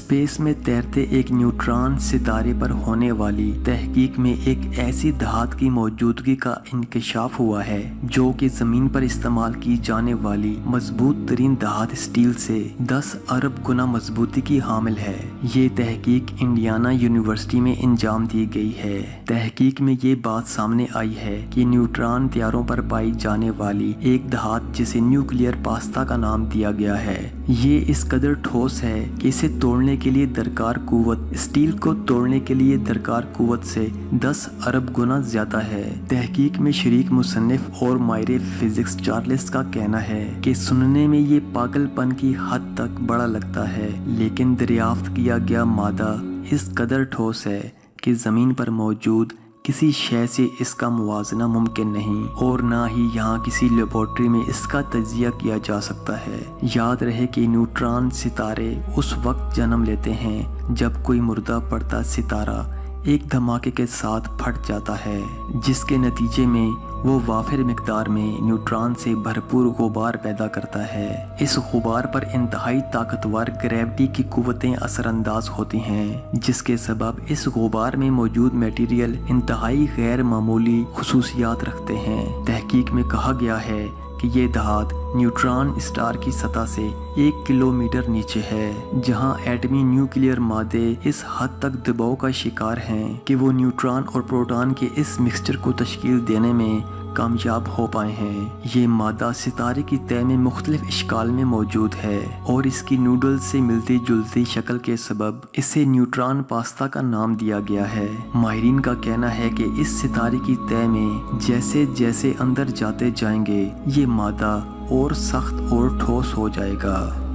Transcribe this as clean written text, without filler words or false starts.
Space में तैरते एक न्यूट्रॉन सितारे पर होने वाली तहकीक में एक ऐसी धात की मौजूदगी का इंकशाफ हुआ है जो कि ज़मीन पर इस्तेमाल की जाने वाली मजबूत तरीन धात स्टील से 10 अरब गुना मजबूती की हामिल है। ये तहकीक इंडियाना यूनिवर्सिटी में अंजाम दी गई है। तहकीक में ये बात सामने आई है कि न्यूट्रॉन तारों पर पाई जाने वाली एक धात जिसे न्यूक्लियर पास्ता का नाम दिया गया है, ये इस कदर ठोस है कि इसे तोड़ने के लिए दरकार कुव्वत स्टील को तोड़ने के लिए दरकार कुव्वत से 10 अरब गुना ज्यादा है। तहकीक में शरीक मुसन्निफ और माहिर फिजिक्स चार्ल्स का कहना है कि सुनने में ये पागलपन की हद तक बड़ा लगता है, लेकिन दरियाफ्त किया गया मादा इस कदर ठोस है कि ज़मीन पर मौजूद किसी शय से इसका मुवाजना मुमकिन नहीं और ना ही यहाँ किसी लेबॉर्ट्री में इसका तजिया किया जा सकता है। याद रहे कि न्यूट्रॉन सितारे उस वक्त जन्म लेते हैं जब कोई मुर्दा पड़ता सितारा एक धमाके के साथ फट जाता है, जिसके नतीजे में वो वाफिर मिकदार में न्यूट्रॉन से भरपूर गुबार पैदा करता है। इस गुबार पर इंतहाई ताकतवर ग्रेविटी की कुव्वतें असरअंदाज होती हैं, जिसके सबब इस गुबार में मौजूद मटेरियल इंतहाई गैर मामूली खुसूसियात रखते हैं। तहकीक में कहा गया है कि ये धात न्यूट्रॉन स्टार की सतह से 1 किलोमीटर नीचे है, जहां एटमी न्यूक्लियर मादे इस हद तक दबाव का शिकार हैं कि वो न्यूट्रॉन और प्रोटॉन के इस मिक्सचर को तश्कील देने में कामयाब हो पाए हैं। ये मादा सितारे की तय में मुख्तलिफ इश्काल में मौजूद है और इसकी नूडल्स से मिलती जुलती शक्ल के सबब इसे न्यूट्रॉन पास्ता का नाम दिया गया है। माहिरीन का कहना है कि इस सितारे की तय में जैसे जैसे अंदर जाते जाएंगे ये मादा और सख्त और ठोस हो जाएगा।